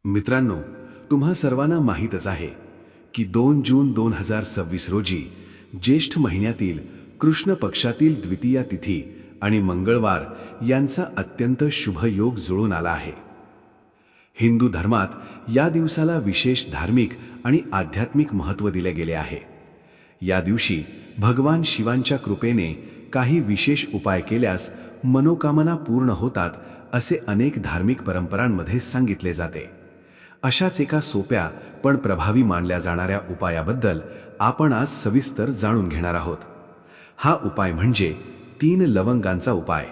मित्रांनो, तुम्हा सर्वांना माहीतच आहे की 2 जून 2026 रोजी ज्येष्ठ महिन्यातील कृष्ण पक्षातील द्वितीया तिथी आणि मंगळवार यांचा अत्यंत शुभ योग जुळून आला आहे. हिंदू धर्मात या दिवसाला विशेष धार्मिक आणि आध्यात्मिक महत्त्व दिले गेले आहे. या दिवशी भगवान शिवांच्या कृपेने काही विशेष उपाय केल्यास मनोकामना पूर्ण होतात असे अनेक धार्मिक परंपरांमध्ये सांगितले जाते. अशाच एका सोप्या पण प्रभावी मानल्या जाणाऱ्या उपायाबद्दल आपण आज सविस्तर जाणून घेणार आहोत. हा उपाय म्हणजे 3 लवंगांचा उपाय.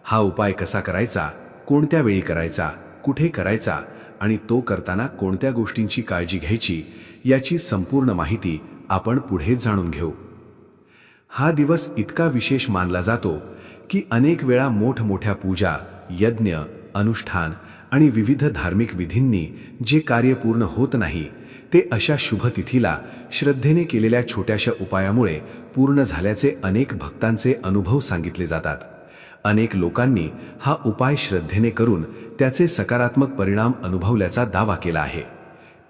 हा उपाय कसा करायचा, कोणत्या वेळी करायचा, कुठे करायचा आणि तो करताना कोणत्या गोष्टींची काळजी घ्यायची याची संपूर्ण माहिती आपण पुढे जाणून घेऊ. हा दिवस इतका विशेष मानला जातो की अनेक वेळा मोठमोठ्या पूजा, यज्ञ, अनुष्ठान आणि विविध धार्मिक विधींनी जे कार्य पूर्ण होत नाही ते अशा शुभ तिथीला श्रद्धेने केलेल्या छोट्याशा उपायामुळे पूर्ण झाल्याचे अनेक भक्तांचे अनुभव सांगितले जातात. अनेक लोकांनी हा उपाय श्रद्धेने करून त्याचे सकारात्मक परिणाम अनुभवल्याचा दावा केला आहे.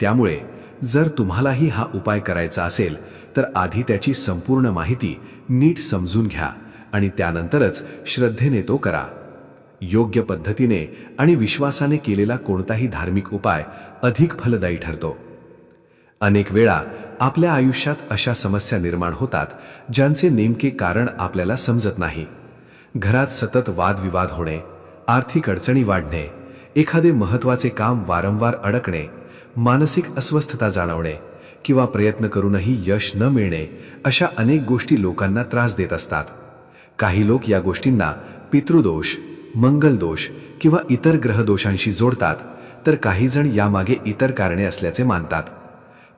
त्यामुळे जर तुम्हालाही हा उपाय करायचा असेल तर आधी त्याची संपूर्ण माहिती नीट समजून घ्या आणि त्यानंतरच श्रद्धेने तो करा. योग्य पद्धतीने आणि विश्वासाने केलेला कोणताही धार्मिक उपाय अधिक फलदायी ठरतो. अनेक वेळा आपल्या आयुष्यात अशा समस्या निर्माण होतात ज्यांचे नेमके कारण आपल्याला समजत नाही. घरात सतत वादविवाद होणे, आर्थिक अडचणी वाढणे, एखादे महत्त्वाचे काम वारंवार अडकणे, मानसिक अस्वस्थता जाणवणे किंवा प्रयत्न करूनही यश न मिळणे अशा अनेक गोष्टी लोकांना त्रास देत असतात. काही लोक या गोष्टींना पितृदोष, मंगलदोष किंवा इतर ग्रहदोषांशी जोडतात, तर काही जण यामागे इतर कारणे असल्याचे मानतात.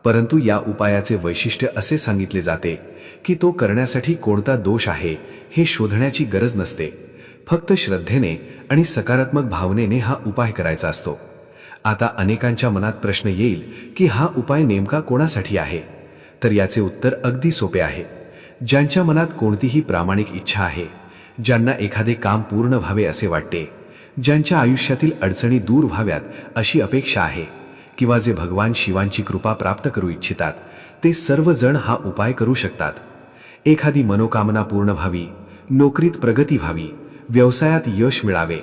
परंतु या उपायाचे वैशिष्ट्य असे सांगितले जाते की तो करण्यासाठी कोणता दोष आहे हे शोधण्याची गरज नसते. फक्त श्रद्धेने आणि सकारात्मक भावनेने हा उपाय करायचा असतो. आता अनेकांच्या मनात प्रश्न येईल की हा उपाय नेमका कोणासाठी आहे? तर याचे उत्तर अगदी सोपे आहे. ज्यांच्या मनात कोणतीही प्रामाणिक इच्छा आहे, ज्यांना एखादे काम पूर्ण व्हावे असे वाटते, ज्यांच्या आयुष्यातील अडचणी दूर व्हाव्यात अशी अपेक्षा आहे किंवा जे भगवान शिवांची कृपा प्राप्त करू इच्छितात, ते सर्वजण हा उपाय करू शकतात. एखादी मनोकामना पूर्ण व्हावी, नोकरीत प्रगती व्हावी, व्यवसायात यश मिळावे,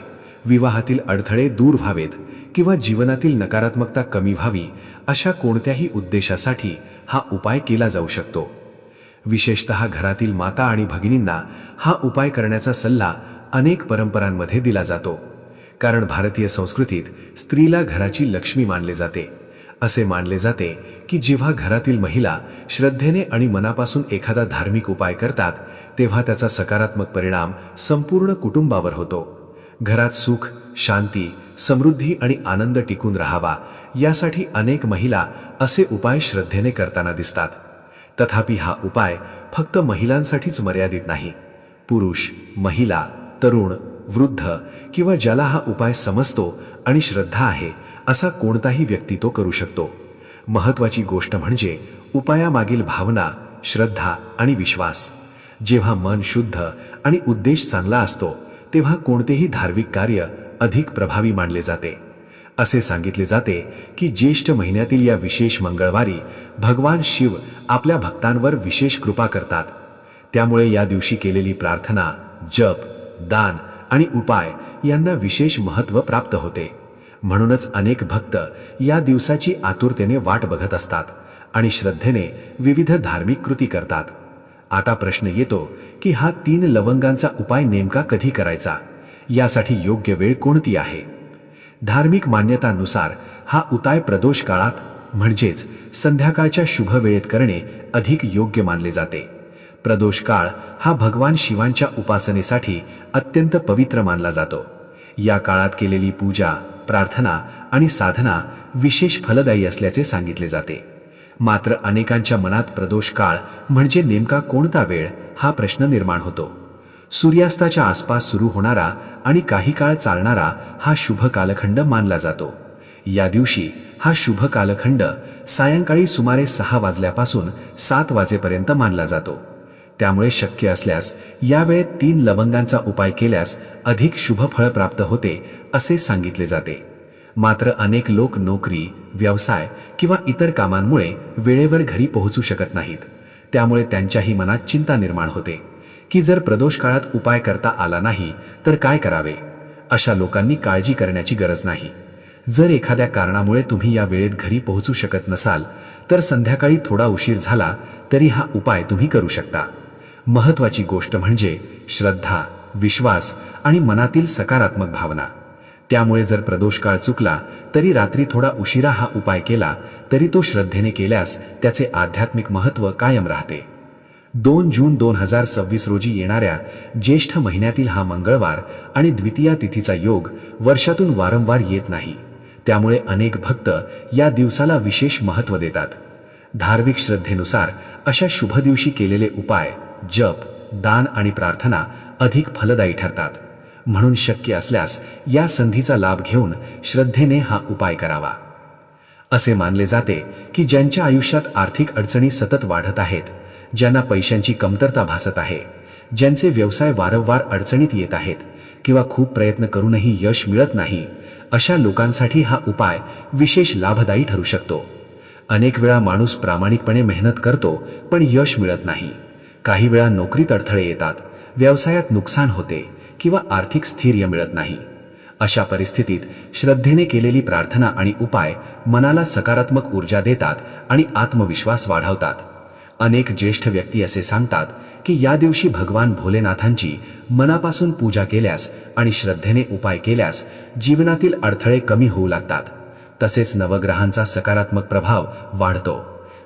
विवाहातील अडथळे दूर व्हावेत किंवा जीवनातील नकारात्मकता कमी व्हावी, अशा कोणत्याही उद्देशासाठी हा उपाय केला जाऊ शकतो. विशेषतः घरातील माता आणि भगिनींना हा उपाय करण्याचा सल्ला अनेक परंपरांमध्ये दिला जातो. कारण भारतीय संस्कृतीत स्त्रीला घराची लक्ष्मी मानले जाते. असे मानले जाते की जेव्हा घरातील महिला श्रद्धेने आणि मनापासून एखादा धार्मिक उपाय करतात तेव्हा त्याचा सकारात्मक परिणाम संपूर्ण कुटुंबावर होतो. घरात सुख, शांती, समृद्धी आणि आनंद टिकून राहावा यासाठी अनेक महिला असे उपाय श्रद्धेने करताना दिसतात. तथापि हा उपाय फक्त महिलांसाठीच मर्यादित नाही. पुरुष, महिला, तरुण, वृद्ध किंवा ज्याला हा उपाय समजतो आणि श्रद्धा आहे असा कोणताही व्यक्ती तो करू शकतो. महत्त्वाची गोष्ट म्हणजे उपायामागील भावना, श्रद्धा आणि विश्वास. जेव्हा मन शुद्ध आणि उद्देश चांगला असतो तेव्हा कोणतेही धार्मिक कार्य अधिक प्रभावी मानले जाते. असे सांगितले जाते की ज्येष्ठ महिन्यातील या विशेष मंगळवारी भगवान शिव आपल्या भक्तांवर विशेष कृपा करतात. त्यामुळे या दिवशी केलेली प्रार्थना, जप, दान आणि उपाय यांना विशेष महत्त्व प्राप्त होते. म्हणूनच अनेक भक्त या दिवसाची आतुरतेने वाट बघत असतात आणि श्रद्धेने विविध धार्मिक कृती करतात. आता प्रश्न येतो की हा 3 लवंगांचा उपाय नेमका कधी करायचा? यासाठी योग्य वेळ कोणती आहे? धार्मिक मान्यतांनुसार हा उपाय प्रदोष काळात म्हणजेच संध्याकाळच्या शुभ वेळेत करणे अधिक योग्य मानले जाते. प्रदोष काळ हा भगवान शिवांच्या उपासनेसाठी अत्यंत पवित्र मानला जातो. या काळात केलेली पूजा, प्रार्थना आणि साधना विशेष फलदायी असल्याचे सांगितले जाते. मात्र अनेकांच्या मनात प्रदोष काळ म्हणजे नेमका कोणता वेळ हा प्रश्न निर्माण होतो. सूर्यास्ताच्या आसपास सुरू होणारा आणि काही काळ चालणारा हा शुभ कालखंड मानला जातो. या दिवशी हा शुभ कालखंड सायंकाळी सुमारे 6 वाजल्यापासून 7 वाजेपर्यंत मानला जातो. त्यामुळे शक्य असल्यास या वेळेत 3 लवंगांचा उपाय केल्यास अधिक शुभ फळ प्राप्त होते असे सांगितले जाते. मात्र अनेक लोक नोकरी, व्यवसाय किंवा इतर कामांमुळे वेळेवर घरी पोहोचू शकत नाहीत. त्यामुळे त्यांच्याही मनात चिंता निर्माण होते की जर प्रदोष काळात उपाय करता आला नाही तर काय करावे. अशा लोकांनी काळजी करण्याची गरज नाही. जर एखाद्या कारणामुळे तुम्ही या वेळेत घरी पोहोचू शकत नसाल तर संध्याकाळी थोडा उशीर झाला तरी हा उपाय तुम्ही करू शकता. महत्त्वाची गोष्ट म्हणजे श्रद्धा, विश्वास आणि मनातील सकारात्मक भावना. त्यामुळे जर प्रदोष काळ चुकला तरी रात्री थोडा उशिरा हा उपाय केला तरी तो श्रद्धेने केल्यास त्याचे आध्यात्मिक महत्त्व कायम राहते. 2 जून 2026 रोजी येणाऱ्या ज्येष्ठ महिन्यातील हा मंगळवार आणि द्वितीया तिथीचा योग वर्षातून वारंवार येत नाही. त्यामुळे अनेक भक्त या दिवसाला विशेष महत्त्व देतात. धार्मिक श्रद्धेनुसार अशा शुभ दिवशी केलेले उपाय, जप, दान आणि प्रार्थना अधिक फलदायी ठरतात. म्हणून शक्य असल्यास या संधीचा लाभ घेऊन श्रद्धेने हा उपाय करावा. असे मानले जाते की ज्यांच्या आयुष्यात आर्थिक अडचणी सतत वाढत आहेत, ज्यांना पैशांची कमतरता भासत आहे, ज्यांचे व्यवसाय वारंवार अडचणीत येत आहेत किंवा खूप प्रयत्न करूनही यश मिळत नाही, अशा लोकांसाठी हा उपाय विशेष लाभदायी ठरू शकतो. अनेक वेळा माणूस प्रामाणिकपणे मेहनत करतो पण यश मिळत नाही. काही वेळा नोकरीत अडथळे येतात, व्यवसायात नुकसान होते किंवा आर्थिक स्थैर्य मिळत नाही. अशा परिस्थितीत श्रद्धेने केलेली प्रार्थना आणि उपाय मनाला सकारात्मक ऊर्जा देतात आणि आत्मविश्वास वाढवतात. अनेक ज्येष्ठ व्यक्ती असे सांगतात की या दिवशी भगवान भोलेनाथांची मनापासून पूजा केल्यास आणि श्रद्धेने उपाय केल्यास जीवनातील अडथळे कमी होऊ लागतात. तसेच नवग्रहांचा सकारात्मक प्रभाव वाढतो.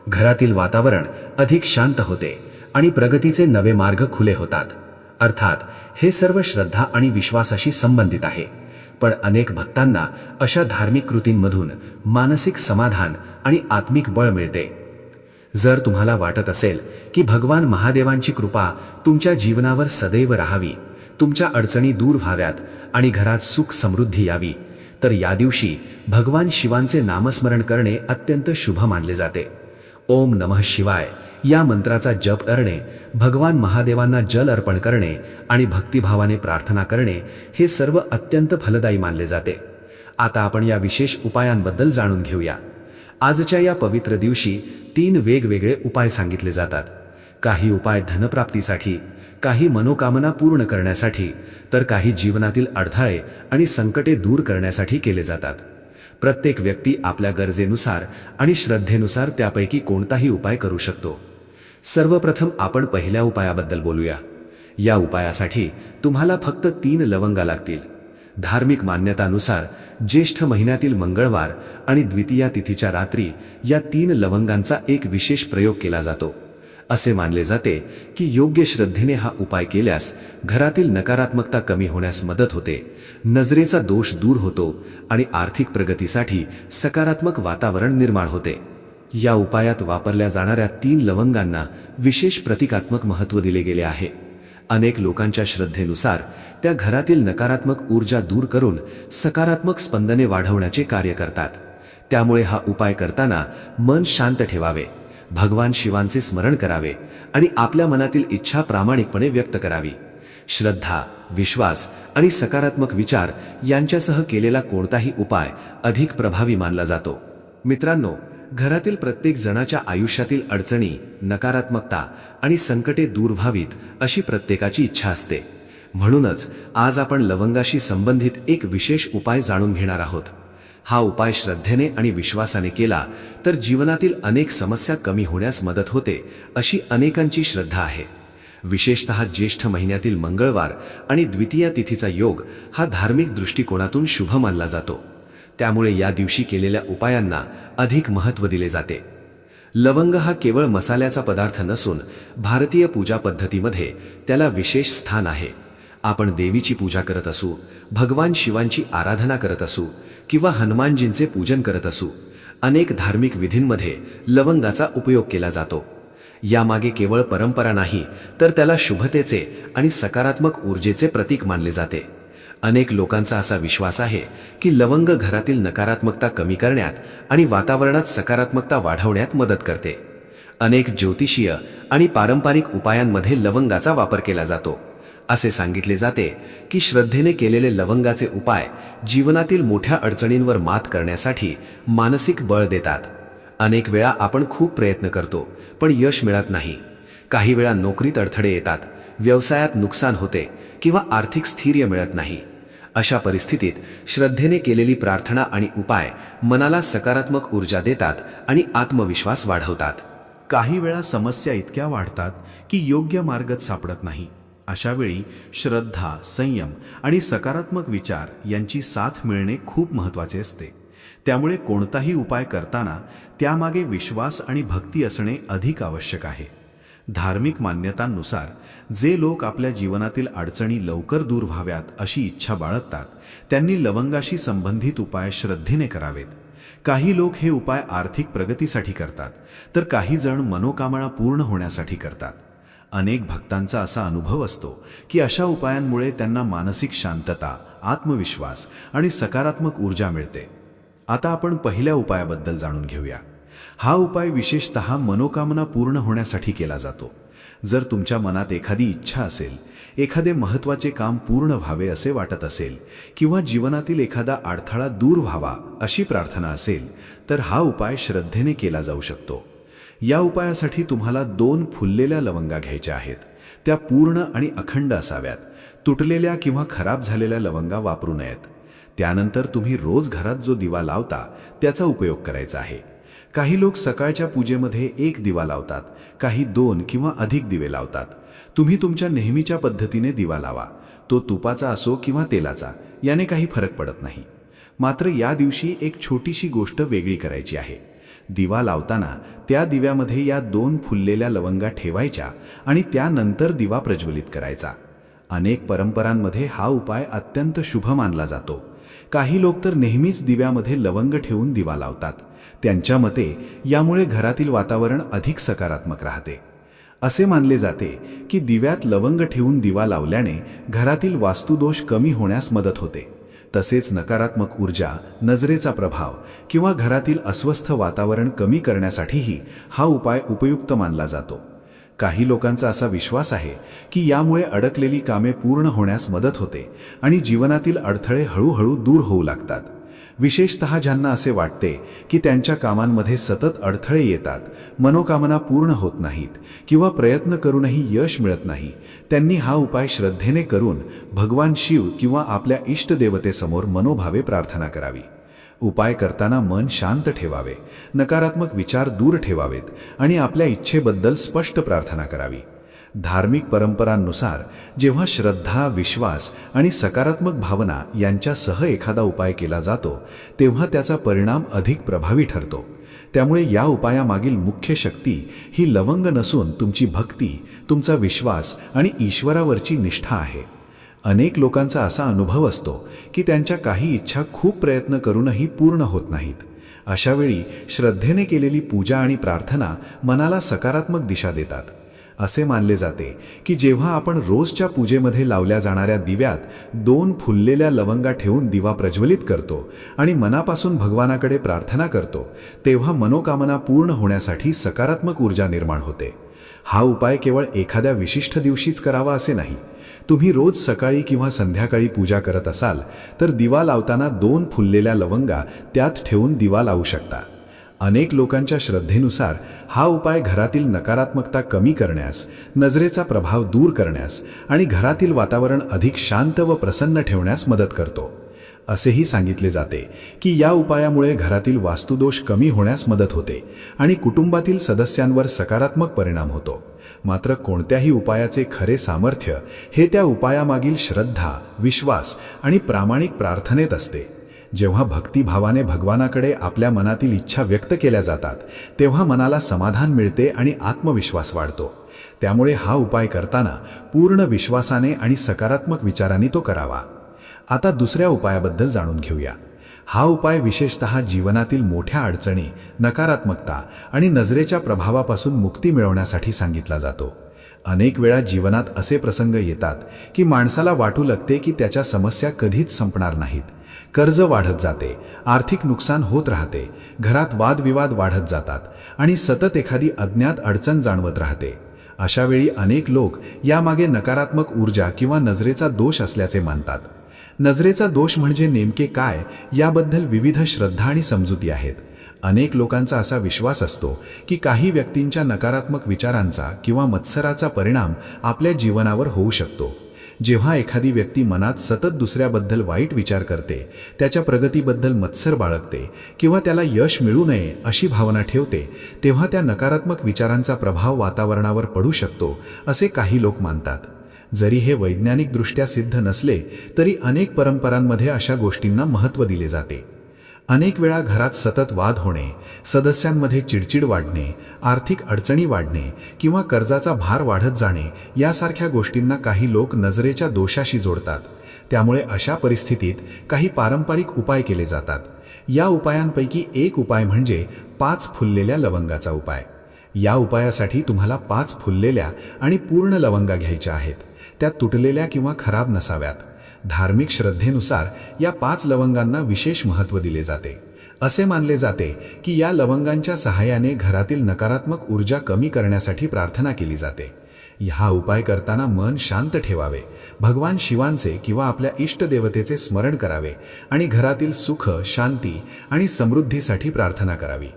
घरातील वातावरण अधिक शांत होते आणि प्रगतीचे नवे मार्ग खुले होतात. अर्थात हे सर्व श्रद्धा आणि विश्वासाशी संबंधित आहे. पण अनेक भक्तांना अशा धार्मिक कृतींमधून मानसिक समाधान आणि आत्मिक बळ मिळते. जर तुम्हाला वाटत असेल की भगवान महादेवांची कृपा तुमच्या जीवनावर सदैव राहावी, तुमच्या अडचणी दूर व्हाव्यात आणि घरात सुख समृद्धी यावी, तर या दिवशी भगवान शिवांचे नामस्मरण करणे अत्यंत शुभ मानले जाते. ओम नमः शिवाय या मंत्राचा जप करणे, भगवान महादेवांना जल अर्पण करणे आणि भक्तिभावाने प्रार्थना करणे हे सर्व अत्यंत फलदायी मानले जाते. आता आपण या विशेष उपायांबद्दल जाणून घेऊया. आजच्या या पवित्र दिवशी 3 वेगवेगळे उपाय सांगितले जातात. काही उपाय धनप्राप्तीसाठी, काही मनोकामना पूर्ण करण्यासाठी, तर काही जीवनातील अडथळे आणि संकटे दूर करण्यासाठी केले जातात. प्रत्येक व्यक्ती आपल्या गरजेनुसार आणि श्रद्धेनुसार त्यापैकी कोणताही उपाय करू शकतो. सर्वप्रथम आपण पहिल्या उपायाबद्दल बोलूया. या उपायासाठी तुम्हाला फक्त 3 लवंगा लागतील. धार्मिक मान्यतानुसार ज्येष्ठ महिन्यातील मंगळवार आणि द्वितीया तिथीच्या रात्री या 3 लवंगांचा एक विशेष प्रयोग केला जातो. असे मानले जाते की योग्य श्रद्धेने हा उपाय केल्यास घरातील नकारात्मकता कमी होण्यास मदत होते, नजरेचा दोष दूर होतो आणि आर्थिक प्रगतीसाठी सकारात्मक वातावरण निर्माण होते. या उपायात वापरल्या जाणाऱ्या 3 लवंगांना विशेष प्रतिकात्मक महत्त्व दिले गेले आहे. अनेक लोकांच्या श्रद्धेनुसार त्या घरातील नकारात्मक ऊर्जा दूर करून सकारात्मक स्पंदने वाढवण्याचे कार्य करतात. त्यामुळे हा उपाय करताना मन शांत ठेवावे, भगवान शिवांचे स्मरण करावे आणि आपल्या मनातील इच्छा प्रामाणिकपणे व्यक्त करावी. श्रद्धा, विश्वास आणि सकारात्मक विचार यांच्यासह केलेला कोणताही उपाय अधिक प्रभावी मानला जातो. मित्रांनो, घरातील प्रत्येक जणाच्या आयुष्यातील अडचणी, नकारात्मकता आणि संकटे दूर व्हावीत अशी प्रत्येकाची इच्छा असते. म्हणूनच आज आपण लवंगाशी संबंधित एक विशेष उपाय जाणून घेणार आहोत. हा उपाय श्रद्धेने आणि विश्वासाने केला तर जीवनातील अनेक समस्या कमी होण्यास मदत होते अशी अनेकांची श्रद्धा आहे. विशेषतः ज्येष्ठ महिन्यातील मंगळवार आणि द्वितीया तिथीचा योग हा धार्मिक दृष्टिकोनातून शुभ मानला जातो. त्यामुळे या दिवशी केलेल्या उपायांना अधिक महत्त्व दिले जाते. लवंग हा केवळ मसाल्याचा पदार्थ नसून भारतीय पूजा पद्धतीमध्ये त्याला विशेष स्थान आहे. आपण देवीची पूजा करत असू, भगवान शिवांची आराधना करत असू किंवा हनुमानजींचे पूजन करत असू, अनेक धार्मिक विधींमध्ये लवंगाचा उपयोग केला जातो. यामागे केवळ परंपरा नाही तर त्याला शुभतेचे आणि सकारात्मक ऊर्जेचे प्रतीक मानले जाते. अनेक लोकांचा असा विश्वास आहे की लवंग घरातील नकारात्मकता कमी करण्यात आणि वातावरणात सकारात्मकता वाढवण्यात मदत करते. अनेक ज्योतिषीय आणि पारंपरिक उपायांमध्ये लवंगाचा वापर केला जातो. असे सांगितले जाते की श्रद्धेने केलेले लवंगाचे उपाय जीवनातील मोठ्या अडचणींवर मात करण्यासाठी मानसिक बळ देतात. अनेक वेळा आपण खूप प्रयत्न करतो पण यश मिळत नाही. काही वेळा नोकरीत अडथळे येतात, व्यवसायात नुकसान होते किंवा आर्थिक स्थैर्य मिळत नाही. अशा परिस्थितीत श्रद्धेने केलेली प्रार्थना आणि उपाय मनाला सकारात्मक ऊर्जा देतात आणि आत्मविश्वास वाढवतात. काही वेळा समस्या इतक्या वाढतात की योग्य मार्गच सापडत नाही. अशा वेळी श्रद्धा, संयम आणि सकारात्मक विचार यांची साथ मिळणे खूप महत्त्वाचे असते. त्यामुळे कोणताही उपाय करताना त्यामागे विश्वास आणि भक्ती असणे अधिक आवश्यक आहे. धार्मिक मान्यतांनुसार जे लोक आपल्या जीवनातील अडचणी लवकर दूर व्हाव्यात अशी इच्छा बाळगतात त्यांनी लवंगाशी संबंधित उपाय श्रद्धेने करावेत. काही लोक हे उपाय आर्थिक प्रगतीसाठी करतात तर काही जण मनोकामना पूर्ण होण्यासाठी करतात. अनेक भक्तांचा असा अनुभव असतो की अशा उपायांमुळे त्यांना मानसिक शांतता, आत्मविश्वास आणि सकारात्मक ऊर्जा मिळते. आता आपण पहिल्या उपायाबद्दल जाणून घेऊया. हा उपाय विशेषतः मनोकामना पूर्ण होण्यासाठी केला जातो. जर तुमच्या मनात एखादी इच्छा असेल, एखादे महत्त्वाचे काम पूर्ण व्हावे असे वाटत असेल किंवा जीवनातील एखादा अडथळा दूर व्हावा अशी प्रार्थना असेल तर हा उपाय श्रद्धेने केला जाऊ शकतो. या उपायासाठी तुम्हाला 2 फुललेल्या लवंगा घ्यायच्या आहेत. त्या पूर्ण आणि अखंड असाव्यात. तुटलेल्या किंवा खराब झालेल्या लवंगा वापरू नयेत. त्यानंतर तुम्ही रोज घरात जो दिवा लावता त्याचा उपयोग करायचा आहे. काही लोक सकाळच्या पूजेमध्ये 1 दिवा लावतात, काही 2 किंवा अधिक दिवे लावतात. तुम्ही तुमच्या नेहमीच्या पद्धतीने दिवा लावा. तो तुपाचा असो किंवा तेलाचा, याने काही फरक पडत नाही. मात्र या दिवशी एक छोटीशी गोष्ट वेगळी करायची आहे. दिवा लावताना त्या दिव्यामध्ये या 2 फुललेल्या लवंगा ठेवायच्या आणि त्यानंतर दिवा प्रज्वलित करायचा. अनेक परंपरांमध्ये हा उपाय अत्यंत शुभ मानला जातो. काही लोक तर नेहमीच दिव्यामध्ये लवंग ठेवून दिवा लावतात. त्यांच्या मते यामुळे घरातील वातावरण अधिक सकारात्मक राहते. असे मानले जाते की दिव्यात लवंग ठेवून दिवा लावल्याने घरातील वास्तुदोष कमी होण्यास मदत होते. तसेच नकारात्मक ऊर्जा, नजरेचा प्रभाव किंवा घरातील अस्वस्थ वातावरण कमी करण्यासाठीही हा उपाय उपयुक्त मानला जातो. काही लोकांचा असा विश्वास आहे की यामुळे अडकलेली कामे पूर्ण होण्यास मदत होते आणि जीवनातील अडथळे हळूहळू दूर होऊ लागतात. विशेषतः ज्यांना असे वाटते की त्यांच्या कामांमध्ये सतत अडथळे येतात, मनोकामना पूर्ण होत नाहीत किंवा प्रयत्न करूनही यश मिळत नाही, त्यांनी हा उपाय श्रद्धेने करून भगवान शिव किंवा आपल्या इष्टदेवतेसमोर मनोभावे प्रार्थना करावी. उपाय करताना मन शांत ठेवावे, नकारात्मक विचार दूर ठेवावेत आणि आपल्या इच्छेबद्दल स्पष्ट प्रार्थना करावी. धार्मिक परंपरांनुसार जेव्हा श्रद्धा, विश्वास आणि सकारात्मक भावना यांच्यासह एखादा उपाय केला जातो तेव्हा त्याचा परिणाम अधिक प्रभावी ठरतो. त्यामुळे या उपायामागील मुख्य शक्ती ही लवंग नसून तुमची भक्ती, तुमचा विश्वास आणि ईश्वरावरची निष्ठा आहे. अनेक लोकांचा असा अनुभव असतो की त्यांच्या काही इच्छा खूप प्रयत्न करूनही पूर्ण होत नाहीत. अशा वेळी श्रद्धेने केलेली पूजा आणि प्रार्थना मनाला सकारात्मक दिशा देतात. असे मानले जाते की जेव्हा आपण रोजच्या पूजेमध्ये लावल्या जाणाऱ्या दिव्यात 2 फुललेल्या लवंगा ठेवून दिवा प्रज्वलित करतो आणि मनापासून भगवानाकडे प्रार्थना करतो तेव्हा मनोकामना पूर्ण होण्यासाठी सकारात्मक ऊर्जा निर्माण होते. हा उपाय केवळ एखाद्या विशिष्ट दिवशीच करावा असे नाही. तुम्ही रोज सकाळी किंवा संध्याकाळी पूजा करत असाल तर दिवा लावताना 2 फुललेल्या लवंगा त्यात ठेवून दिवा लावू शकता. अनेक लोकांच्या श्रद्धेनुसार हा उपाय घरातील नकारात्मकता कमी करण्यास, नजरेचा प्रभाव दूर करण्यास आणि घरातील वातावरण अधिक शांत व प्रसन्न ठेवण्यास मदत करतो. असेही सांगितले जाते की या उपायामुळे घरातील वास्तुदोष कमी होण्यास मदत होते आणि कुटुंबातील सदस्यांवर सकारात्मक परिणाम होतो. मात्र कोणत्याही उपायाचे खरे सामर्थ्य हे त्या उपायामागील श्रद्धा, विश्वास आणि प्रामाणिक प्रार्थनेत असते. जेव्हा भक्तिभावाने भगवानाकडे आपल्या मनातील इच्छा व्यक्त केल्या जातात तेव्हा मनाला समाधान मिळते आणि आत्मविश्वास वाढतो. त्यामुळे हा उपाय करताना पूर्ण विश्वासाने आणि सकारात्मक विचारांनी तो करावा. आता दुसऱ्या उपायाबद्दल जाणून घेऊया. हा उपाय विशेषतः जीवनातील मोठ्या अडचणी, नकारात्मकता आणि नजरेच्या प्रभावापासून मुक्ती मिळवण्यासाठी सांगितला जातो. अनेक वेळा जीवनात असे प्रसंग येतात की माणसाला वाटू लागते की त्याच्या समस्या कधीच संपणार नाहीत. कर्ज वाढत जाते, आर्थिक नुकसान होत राहते, घरात वादविवाद वाढत जातात आणि सतत एखादी अज्ञात अडचण जाणवत राहते. अशा वेळी अनेक लोक यामागे नकारात्मक ऊर्जा किंवा नजरेचा दोष असल्याचे मानतात. नजरेचा दोष म्हणजे नेमके काय याबद्दल विविध श्रद्धा आणि समजुती आहेत. अनेक लोकांचा असा विश्वास असतो की काही व्यक्तींच्या नकारात्मक विचारांचा किंवा मत्सराचा परिणाम आपल्या जीवनावर होऊ शकतो. जेव्हा एखादी व्यक्ती मनात सतत दुसऱ्याबद्दल वाईट विचार करते, त्याच्या प्रगतीबद्दल मत्सर बाळगते किंवा त्याला यश मिळू नये अशी भावना ठेवते, तेव्हा त्या नकारात्मक विचारांचा प्रभाव वातावरणावर पडू शकतो असे काही लोक मानतात. जरी हे वैज्ञानिकदृष्ट्या सिद्ध नसले तरी अनेक परंपरांमध्ये अशा गोष्टींना महत्त्व दिले जाते. अनेक वेळा घरात सतत वाद होणे, सदस्यांमध्ये चिडचिड वाढणे, आर्थिक अडचणी वाढणे किंवा कर्जाचा भार वाढत जाणे यासारख्या गोष्टींना काही लोक नजरेच्या दोषाशी जोडतात. त्यामुळे अशा परिस्थितीत काही पारंपरिक उपाय केले जातात. या उपायांपैकी एक उपाय म्हणजे 5 फुललेल्या लवंगाचा उपाय. या उपायासाठी तुम्हाला 5 फुललेल्या आणि पूर्ण लवंगा घ्यायच्या आहेत. त्या तुटलेल्या किंवा खराब नसाव्यात. धार्मिक श्रद्धेनुसार या 5 लवंगांना विशेष महत्त्व दिले जाते. असे मानले जाते की या लवंगांच्या सहाय्याने घरातील नकारात्मक ऊर्जा कमी करण्यासाठी प्रार्थना केली जाते. हा उपाय करताना मन शांत ठेवावे, भगवान शिवांचे किंवा आपल्या इष्टदेवतेचे स्मरण करावे आणि घरातील सुख, शांती आणि समृद्धीसाठी प्रार्थना करावी.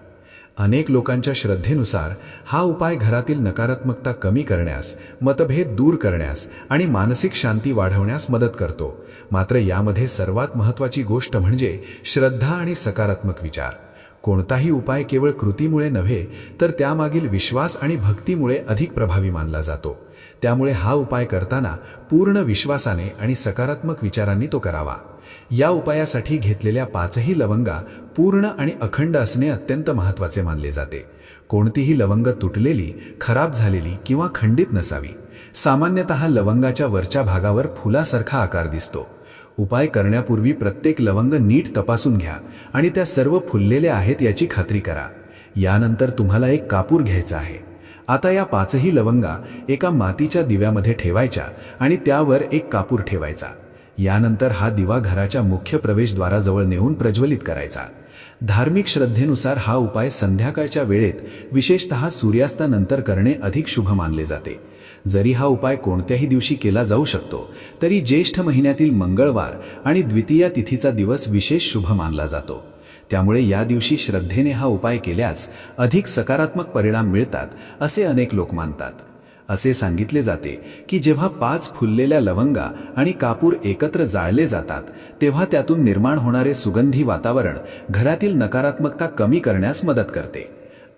अनेक लोकांच्या श्रद्धेनुसार हा उपाय घरातील नकारात्मकता कमी करण्यास, मतभेद दूर करण्यास आणि मानसिक शांती वाढवण्यास मदत करतो. मात्र यामध्ये सर्वात महत्त्वाची गोष्ट म्हणजे श्रद्धा आणि सकारात्मक विचार. कोणताही उपाय केवळ कृतीमुळे नव्हे तर त्यामागील विश्वास आणि भक्तीमुळे अधिक प्रभावी मानला जातो. त्यामुळे हा उपाय करताना पूर्ण विश्वासाने आणि सकारात्मक विचारांनी तो करावा. या उपायासाठी घेतलेल्या 5ही लवंगा पूर्ण आणि अखंड असणे अत्यंत महत्त्वाचे मानले जाते. कोणतीही लवंग तुटलेली, खराब झालेली किंवा खंडित नसावी. सामान्यतः लवंगाच्या वरच्या भागावर फुलासारखा आकार दिसतो. उपाय करण्यापूर्वी प्रत्येक लवंग नीट तपासून घ्या आणि त्या सर्व फुललेल्या आहेत याची खात्री करा. यानंतर तुम्हाला एक कापूर घ्यायचा आहे. आता या 5ही लवंगा एका मातीच्या दिव्यामध्ये ठेवायच्या आणि त्यावर एक कापूर ठेवायचा. यानंतर हा दिवा घराच्या मुख्य प्रवेशद्वाराजवळ नेऊन प्रज्वलित करायचा. धार्मिक श्रद्धेनुसार हा उपाय संध्याकाळच्या वेळेत, विशेषतः सूर्यास्तानंतर करणे अधिक शुभ मानले जाते. जरी हा उपाय कोणत्याही दिवशी केला जाऊ शकतो तरी ज्येष्ठ महिन्यातील मंगळवार आणि द्वितीया तिथीचा दिवस विशेष शुभ मानला जातो. त्यामुळे या दिवशी श्रद्धेने हा उपाय केल्यास अधिक सकारात्मक परिणाम मिळतात असे अनेक लोक मानतात. असे सांगितले जाते की जेव्हा 5 फुललेल्या लवंगा आणि कापूर एकत्र जाळले जातात तेव्हा त्यातून निर्माण होणारे सुगंधी वातावरण घरातील नकारात्मकता कमी करण्यास मदत करते.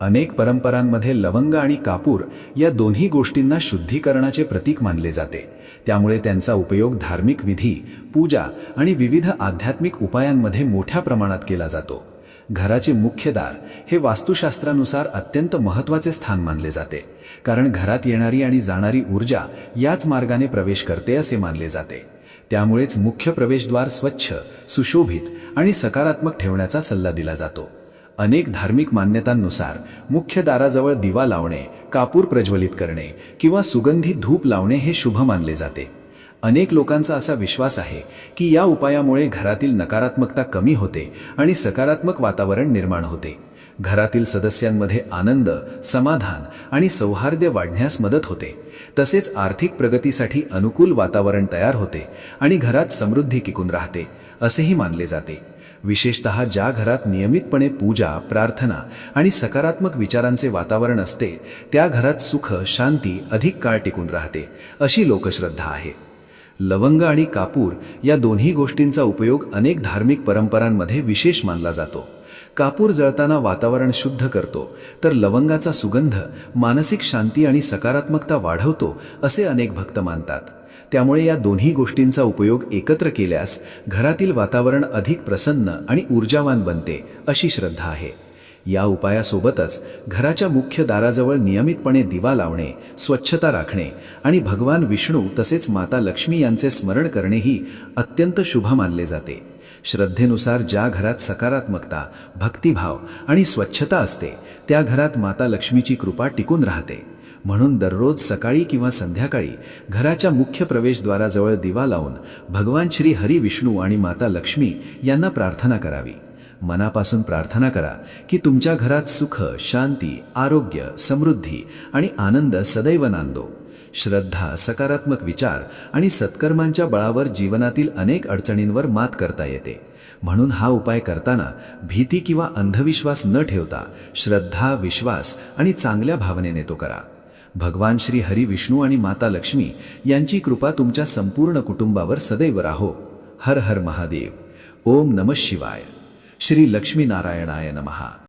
अनेक परंपरांमध्ये लवंग आणि कापूर या दोन्ही गोष्टींना शुद्धीकरणाचे प्रतीक मानले जाते. त्यामुळे त्यांचा उपयोग धार्मिक विधी, पूजा आणि विविध आध्यात्मिक उपायांमध्ये मोठ्या प्रमाणात केला जातो. घराचे मुख्य दार हे वास्तुशास्त्रानुसार अत्यंत महत्त्वाचे स्थान मानले जाते, कारण घरात येणारी आणि जाणारी ऊर्जा याच मार्गाने प्रवेश करते असे मानले जाते. त्यामुळेच मुख्य प्रवेशद्वार स्वच्छ, सुशोभित आणि सकारात्मक ठेवण्याचा सल्ला दिला जातो. अनेक धार्मिक मान्यतांनुसार मुख्य दाराजवळ दिवा लावणे, कापूर प्रज्वलित करणे किंवा सुगंधी धूप लावणे हे शुभ मानले जाते. अनेक लोकांचा असा विश्वास आहे की या उपायामुळे घरातील नकारात्मकता कमी होते आणि सकारात्मक वातावरण निर्माण होते. घरातील सदस्यांमध्ये आनंद, समाधान आणि सौहार्द वाढण्यास मदत होते. तसेच आर्थिक प्रगतीसाठी अनुकूल वातावरण तयार होते आणि घरात समृद्धी टिकून राहते असेही मानले जाते. विशेषतः ज्या घरात नियमितपणे पूजा, प्रार्थना आणि सकारात्मक विचारांचे वातावरण असते त्या घरात सुख, शांती अधिक काळ टिकून राहते अशी लोकश्रद्धा आहे. लवंग आणि कापूर या दोन्ही गोष्टींचा उपयोग अनेक धार्मिक परंपरांमध्ये विशेष मानला जातो. कापूर जळताना वातावरण शुद्ध करतो तर लवंगाचा सुगंध मानसिक शांती आणि सकारात्मकता वाढवतो असे अनेक भक्त मानतात. त्यामुळे या दोन्ही गोष्टींचा उपयोग एकत्र केल्यास घरातील वातावरण अधिक प्रसन्न आणि ऊर्जावान बनते अशी श्रद्धा आहे. या उपायासोबतच घराच्या मुख्य दाराजवळ नियमितपणे दिवा लावणे, स्वच्छता राखणे आणि भगवान विष्णू तसेच माता लक्ष्मी यांचे स्मरण करणेही अत्यंत शुभ मानले जाते. श्रद्धेनुसार ज्या घरात सकारात्मकता, भक्तिभाव आणि स्वच्छता असते त्या घरात माता लक्ष्मीची कृपा टिकून राहते. म्हणून दररोज सकाळी किंवा संध्याकाळी घराच्या मुख्य प्रवेशद्वाराजवळ दिवा लावून भगवान श्री हरी विष्णू आणि माता लक्ष्मी यांना प्रार्थना करावी. मनापासून प्रार्थना करा की तुमच्या घरात सुख, शांती, आरोग्य, समृद्धी आणि आनंद सदैव नांदो. श्रद्धा, सकारात्मक विचार आणि सत्कर्मांच्या बळावर जीवनातील अनेक अडचणींवर मात करता येते. म्हणून हा उपाय करताना भीती किंवा अंधविश्वास न ठेवता श्रद्धा, विश्वास आणि चांगल्या भावनेने तो करा. भगवान श्री हरी विष्णू आणि माता लक्ष्मी यांची कृपा तुमच्या संपूर्ण कुटुंबावर सदैव राहो. हर हर महादेव. ओम नमः शिवाय. श्री लक्ष्मी नारायणाय नमः.